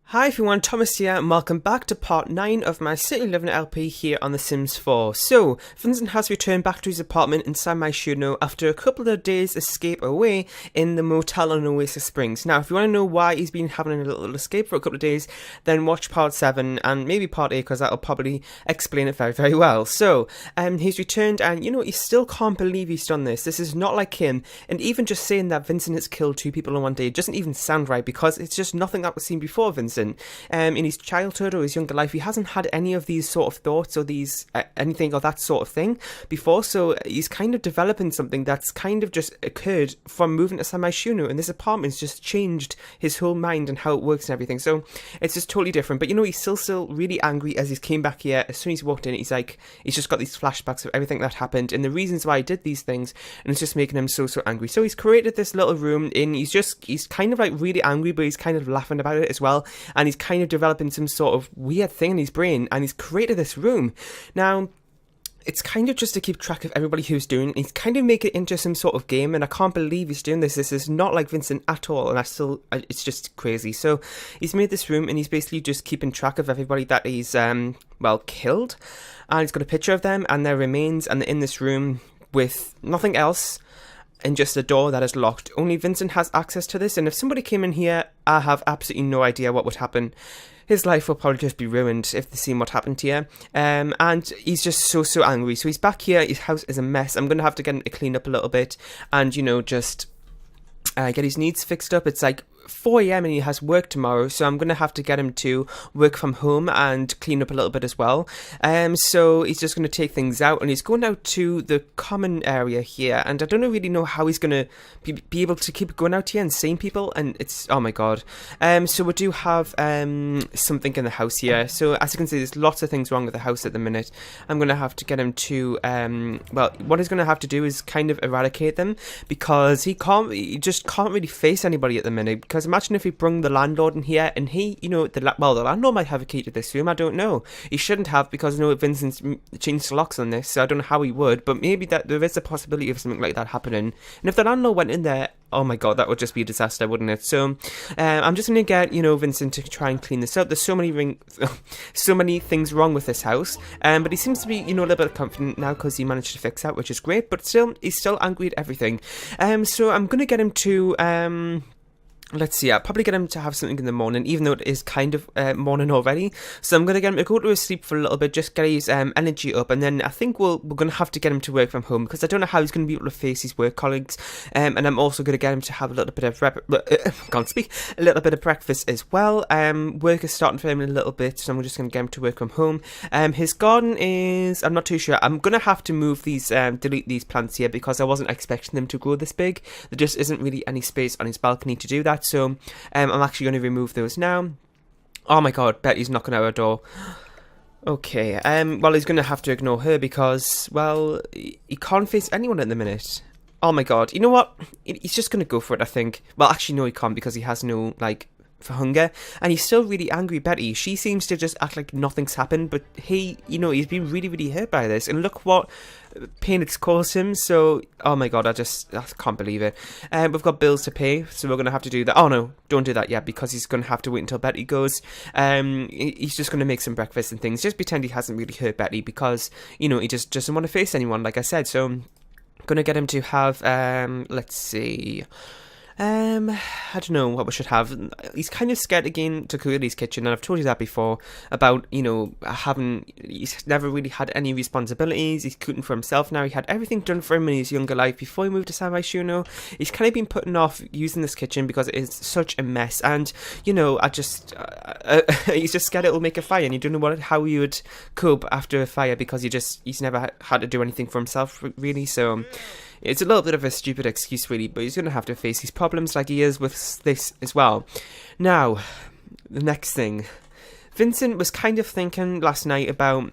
Hi everyone, Thomas here, and welcome back to part 9 of my City Living LP here on The Sims 4. So, Vincent has returned back to his apartment in SimsAmino after a couple of days' escape away in the motel on Oasis Springs. Now, if you want to know why he's been having a little escape for a couple of days, then watch part 7 and maybe part 8, because that'll probably explain it very, very well. So, he's returned, and he still can't believe he's done this. This is not like him, and even just saying that Vincent has killed 2 people in one day doesn't even sound right, because it's just nothing that was seen before Vincent. In his childhood or his younger life, he hasn't had any of these sort of thoughts or these anything or that sort of thing before, so he's kind of developing something that's kind of just occurred from moving to SimsAmino, and this apartment's just changed his whole mind and how it works and everything, so it's just totally different. But he's still really angry as he came back here. As soon as he walked in, he's just got these flashbacks of everything that happened and the reasons why he did these things, and it's just making him so angry. So he's created this little room, and he's kind of like really angry, but he's kind of laughing about it as well, and he's kind of developing some sort of weird thing in his brain, and he's created this room. Now, it's kind of just to keep track of everybody who's doing it. He's kind of make it into some sort of game, and I can't believe he's doing this. This is not like Vincent at all, and it's just crazy. So he's made this room, and he's basically just keeping track of everybody that he's, killed, and he's got a picture of them and their remains, and they're in this room with nothing else, and just a door that is locked. Only Vincent has access to this, and if somebody came in here, I have absolutely no idea what would happen. His life will probably just be ruined if they see what happened here. And he's just so angry. So he's back here, his house is a mess. I'm going to have to get him to clean up a little bit, and, just get his needs fixed up. It's like 4 AM and he has work tomorrow, so I'm going to have to get him to work from home and clean up a little bit as well. So he's just going to take things out, and he's going out to the common area here, and I don't really know how he's going to be able to keep going out here and seeing people, and it's, oh my god. So we do have something in the house here. So as you can see, there's lots of things wrong with the house at the minute. I'm going to have to get him to, what he's going to have to do is kind of eradicate them, because he just can't really face anybody at the minute. Because imagine if he brung the landlord in here, and he, the landlord might have a key to this room. I don't know. He shouldn't have, because Vincent's changed the locks on this, so I don't know how he would. But maybe that there is a possibility of something like that happening. And if the landlord went in there, oh my god, that would just be a disaster, wouldn't it? So I'm just going to get, Vincent to try and clean this up. There's so many things wrong with this house. But he seems to be, a little bit confident now, because he managed to fix that, which is great. But still, he's still angry at everything. So I'm going to get him to let's see, I'll probably get him to have something in the morning, even though it is kind of morning already. So I'm going to get him to go to his sleep for a little bit, just get his energy up, and then I think we're going to have to get him to work from home, because I don't know how he's going to be able to face his work colleagues. And I'm also going to get him to have a little bit of a little bit of breakfast as well. Work is starting for him in a little bit, so I'm just going to get him to work from home. His garden is, I'm not too sure. I'm going to have to move these, delete these plants here, because I wasn't expecting them to grow this big. There just isn't really any space on his balcony to do that. So I'm actually going to remove those now. Oh my god, Betty's knocking at our door. Okay, well, he's going to have to ignore her, because, well, he can't face anyone at the minute. Oh my god, you know what? He's just going to go for it, I think. Well, actually, no, he can't, because he has no, for hunger, and he's still really angry. Betty, she seems to just act like nothing's happened, but he, he's been really hurt by this, and look what pain it's caused him. So, oh my god, I can't believe it. We've got bills to pay, so we're gonna have to do that. Oh no, don't do that yet, because he's gonna have to wait until Betty goes. He's just gonna make some breakfast and things, just pretend he hasn't really hurt Betty, because he just doesn't want to face anyone, like I said. So I'm gonna get him to have let's see, I don't know what we should have. He's kind of scared again to create his kitchen, and I've told you that before about, he's never really had any responsibilities. He's cooking for himself now. He had everything done for him in his younger life before he moved to SimsAmino. He's kind of been putting off using this kitchen because it is such a mess, and, he's just scared it'll make a fire, and you don't know how he would cope after a fire, because he's never had to do anything for himself, really, so it's a little bit of a stupid excuse, really, but he's going to have to face his problems like he is with this as well. Now, the next thing. Vincent was kind of thinking last night about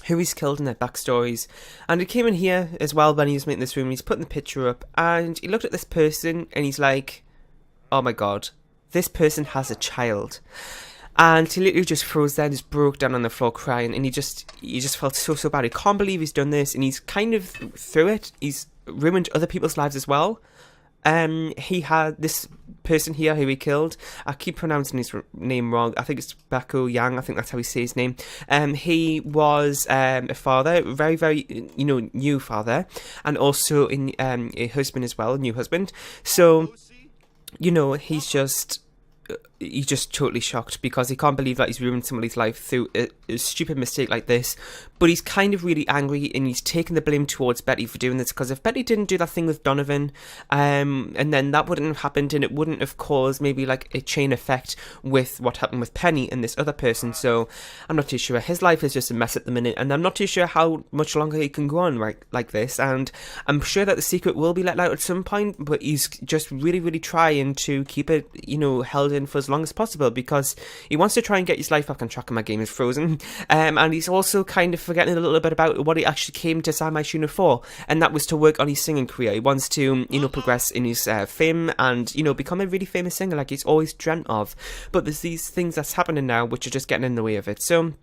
who he's killed and their backstories, and he came in here as well when he was making this room, and he's putting the picture up, and he looked at this person, and he's like, oh my god, this person has a child. And he literally just froze there and just broke down on the floor crying, and he just felt so bad. He can't believe he's done this, and he's kind of, through it, he's ruined other people's lives as well. he had this person here who he killed. I keep pronouncing his name wrong. I think it's Bako Yang. I think that's how he says his name. He was a father, very, very, new father, and also a husband as well, a new husband. So, he's just totally shocked because he can't believe that he's ruined somebody's life through a stupid mistake like this. But he's kind of really angry, and he's taking the blame towards Betty for doing this, because if Betty didn't do that thing with Donovan, and then that wouldn't have happened, and it wouldn't have caused maybe like a chain effect with what happened with Penny and this other person. So I'm not too sure. His life is just a mess at the minute, and I'm not too sure how much longer he can go on like this. And I'm sure that the secret will be let out at some point, but he's just really, really trying to keep it, held in for as long as possible, because he wants to try and get his life back on track, and my game is frozen. And he's also kind of forgetting a little bit about what he actually came to SimsAmino for, and that was to work on his singing career. He wants to, progress in his fame and, become a really famous singer like he's always dreamt of. But there's these things that's happening now which are just getting in the way of it. So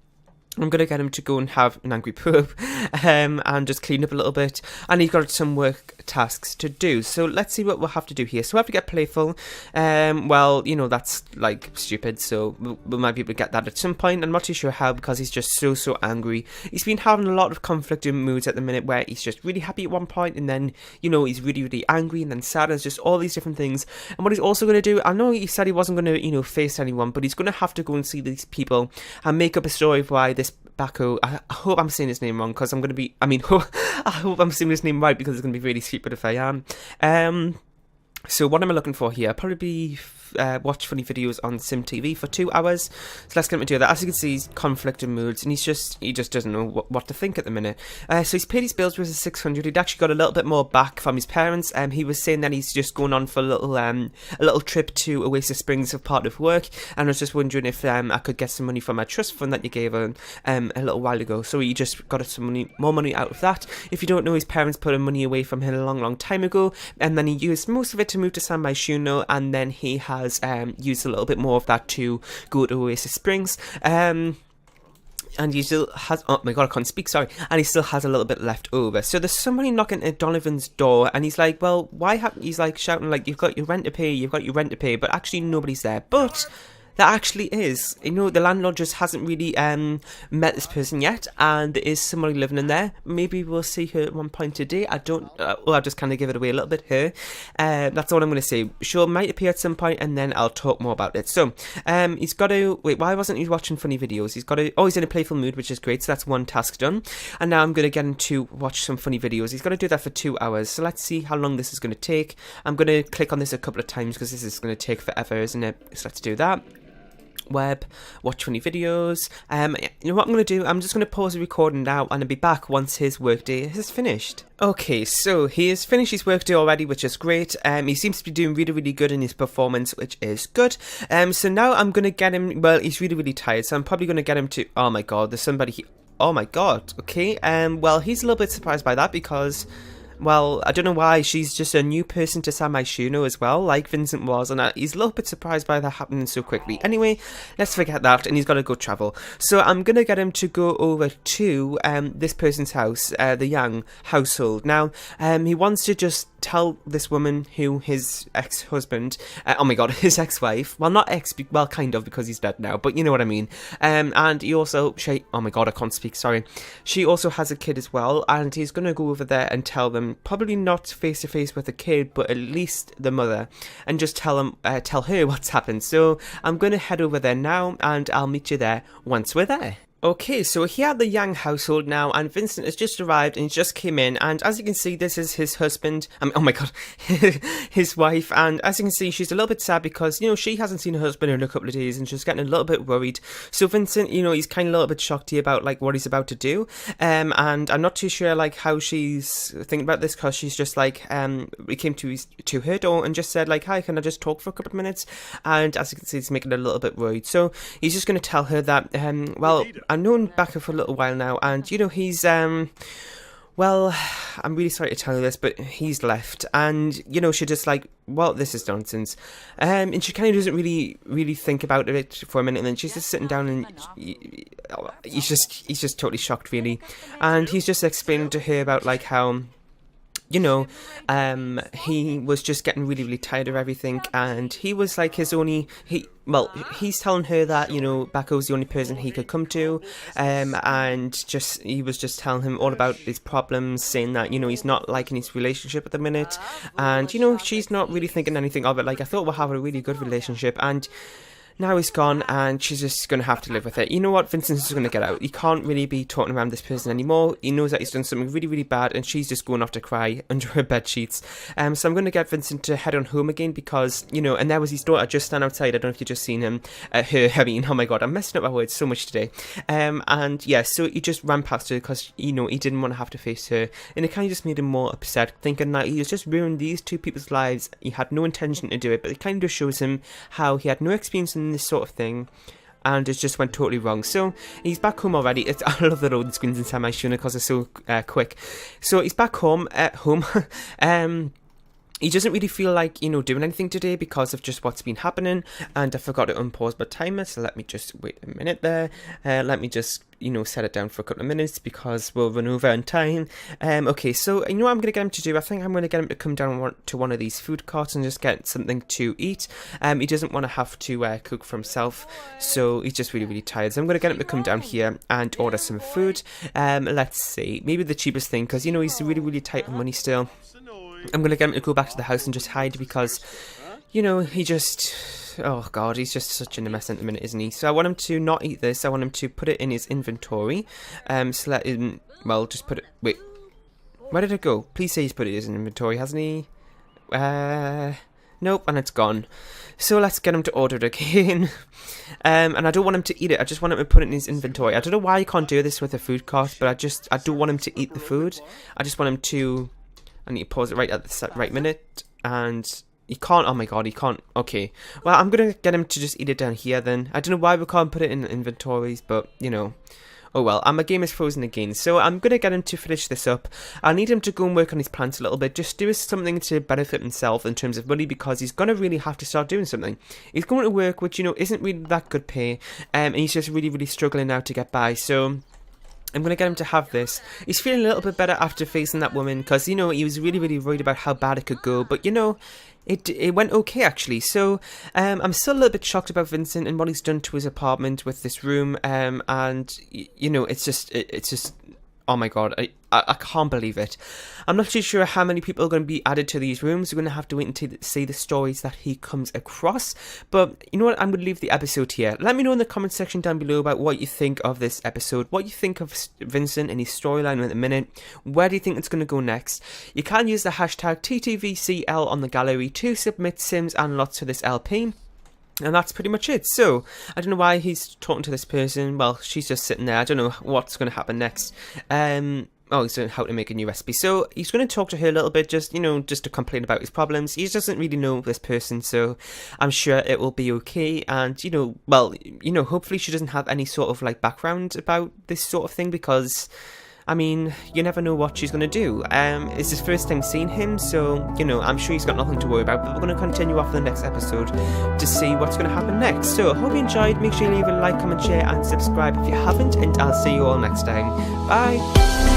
I'm going to get him to go and have an angry poop and just clean up a little bit. And he's got some work tasks to do. So let's see what we'll have to do here. So we have to get playful. Well, that's like stupid. So we might be able to get that at some point. I'm not too sure how, because he's just so angry. He's been having a lot of conflicting moods at the minute, where he's just really happy at one point, and then, he's really, really angry, and then sad. It's just all these different things. And what he's also going to do, I know he said he wasn't going to, face anyone, but he's going to have to go and see these people and make up a story of why this Bako, I hope I'm saying his name wrong, because I'm going to be, I hope I'm saying his name right, because it's going to be really stupid if I am. So what am I looking for here? I'll probably be watch funny videos on Sim TV for 2 hours. So let's get him to do that. As you can see, he's conflicting moods, and he just doesn't know what to think at the minute. So he's paid his bills with 600. He'd actually got a little bit more back from his parents. He was saying that he's just going on for a little trip to Oasis Springs as part of work, and I was just wondering if I could get some money from my trust fund that you gave him a little while ago. So he just got some more money out of that. If you don't know, his parents put money away from him a long time ago, and then he used most of it to move to SimsAmino, and then he has used a little bit more of that to go to Oasis Springs. And he still has, oh my god, I can't speak, sorry, and he still has a little bit left over. So there's somebody knocking at Donovan's door, and he's like, well, he's like shouting like, you've got your rent to pay, but actually nobody's there. But there actually is. The landlord just hasn't really met this person yet, and there is somebody living in there. Maybe we'll see her at one point today. I don't, I'll just kind of give it away a little bit here. That's all I'm going to say. She might appear at some point, and then I'll talk more about it. So, he's got to, wait, why wasn't he watching funny videos? He's got to, he's in a playful mood, which is great, so that's one task done. And now I'm going to get him to watch some funny videos. He's got to do that for 2 hours, so let's see how long this is going to take. I'm going to click on this a couple of times, because this is going to take forever, isn't it? So let's do that. Web, watch funny videos. You know what I'm going to do? I'm just going to pause the recording now, and I'll be back once his workday has finished. Okay, so he has finished his workday already, which is great. He seems to be doing really, really good in his performance, which is good. So now I'm going to get him, well, he's really, really tired, so I'm probably going to get him to, oh my god, there's somebody here. Oh my god, okay. Well, he's a little bit surprised by that, because, well, I don't know why, she's just a new person to SimsAmino as well, like Vincent was, and he's a little bit surprised by that happening so quickly. Anyway, let's forget that, and he's got to go travel. So I'm going to get him to go over to this person's house, the Yang household. Now, he wants to just tell this woman who his ex-husband, oh my god, his ex-wife, well, not ex, well, kind of, because he's dead now, but you know what I mean. And he also, oh my god, I can't speak, sorry. She also has a kid as well, and he's going to go over there and tell them, probably not face-to-face with the kid, but at least the mother, and just tell her what's happened. So I'm going to head over there now, and I'll meet you there once we're there. Okay, so we're here at the Yang household now, and Vincent has just arrived and he just came in, and as you can see, this is his husband, oh my god, his wife, and as you can see, she's a little bit sad because, she hasn't seen her husband in a couple of days, and she's getting a little bit worried. So Vincent, he's kind of a little bit shocked here about, like, what he's about to do, and I'm not too sure, like, how she's thinking about this, because she's just, like, we came to her door and just said, like, hi, can I just talk for a couple of minutes, and as you can see, he's making her a little bit worried. So he's just going to tell her that, well, I've known Bako for a little while now, and he's well, I'm really sorry to tell you this, but he's left, and she just like, well, this is nonsense, and she kind of doesn't really think about it for a minute, and then she's just sitting down, and he's just totally shocked, really, and he's just explaining to her about, like, how you know, he was just getting really, really tired of everything, and he was like he's telling her that, you know, Bako's the only person he could come to, and he was just telling him all about his problems, saying that, you know, he's not liking his relationship at the minute, and, you know, she's not really thinking anything of it. Like, I thought we'll have a really good relationship, and now he's gone, and she's just going to have to live with it. You know what? Vincent's just going to get out. He can't really be talking around this person anymore. He knows that he's done something really, really bad, and she's just going off to cry under her bed sheets. So I'm going to get Vincent to head on home again because, you know, and there was his daughter just stand outside. I don't know if you've just seen him. Oh my God, I'm messing up my words so much today. And yeah, so he just ran past her because, you know, he didn't want to have to face her. And it kind of just made him more upset, thinking that he has just ruined these two people's lives. He had no intention to do it, but it kind of just shows him how he had no experience in this sort of thing, and it just went totally wrong. So he's back home already. I love the loading screens inside my Shuna because they're so quick. So he's back home at home. He doesn't really feel like, you know, doing anything today because of just what's been happening, and I forgot to unpause my timer, so let me just wait a minute there. Let me just, you know, set it down for a couple of minutes because we'll run over in time. Okay, so you know what I'm going to get him to do? I think I'm going to get him to come down to one of these food carts and just get something to eat. He doesn't want to have to cook for himself, so he's just really, really tired. So I'm going to get him to come down here and order some food. Let's see, maybe the cheapest thing, because, you know, he's really, really tight on money still. I'm going to get him to go back to the house and just hide because, you know, he just... Oh God, he's just such in a mess at the minute, isn't he? So I want him to not eat this. I want him to put it in his inventory. So let him... Well, just put it... Wait. Where did it go? Please say he's put it in his inventory, hasn't he? Nope, and it's gone. So let's get him to order it again. And I don't want him to eat it. I just want him to put it in his inventory. I don't know why you can't do this with a food cart, but I don't want him to eat the food. I just want him to... I need to pause it right at the right minute, and he can't. Oh my God, he can't. Okay, well, I'm gonna get him to just eat it down here then. I don't know why we can't put it in inventories, but, you know, oh well. And my game is frozen again, so I'm gonna get him to finish this up. I need him to go and work on his plants a little bit, just do something to benefit himself in terms of money, because he's gonna really have to start doing something. He's going to work, which, you know, isn't really that good pay, and he's just really, really struggling now to get by, so... I'm going to get him to have this. He's feeling a little bit better after facing that woman because, you know, he was really, really worried about how bad it could go. But, you know, it went okay, actually. So, I'm still a little bit shocked about Vincent and what he's done to his apartment with this room. And, you know, it's just... Oh my God, I can't believe it. I'm not too sure how many people are going to be added to these rooms. We're going to have to wait until see the stories that he comes across. But you know what, I'm going to leave the episode here. Let me know in the comment section down below about what you think of this episode. What you think of Vincent and his storyline in a minute. Where do you think it's going to go next? You can use the hashtag TTVCL on the gallery to submit Sims and lots to this LP. And that's pretty much it. So, I don't know why he's talking to this person. Well, she's just sitting there. I don't know what's going to happen next. Oh, he's doing how to make a new recipe. So, he's going to talk to her a little bit, just, you know, just to complain about his problems. He doesn't really know this person, so I'm sure it will be okay. And, you know, well, you know, hopefully she doesn't have any sort of, like, background about this sort of thing, because... I mean, you never know what she's going to do. It's his first time seeing him, so, you know, I'm sure he's got nothing to worry about, but we're going to continue off in the next episode to see what's going to happen next. So, I hope you enjoyed. Make sure you leave a like, comment, share, and subscribe if you haven't, and I'll see you all next time. Bye!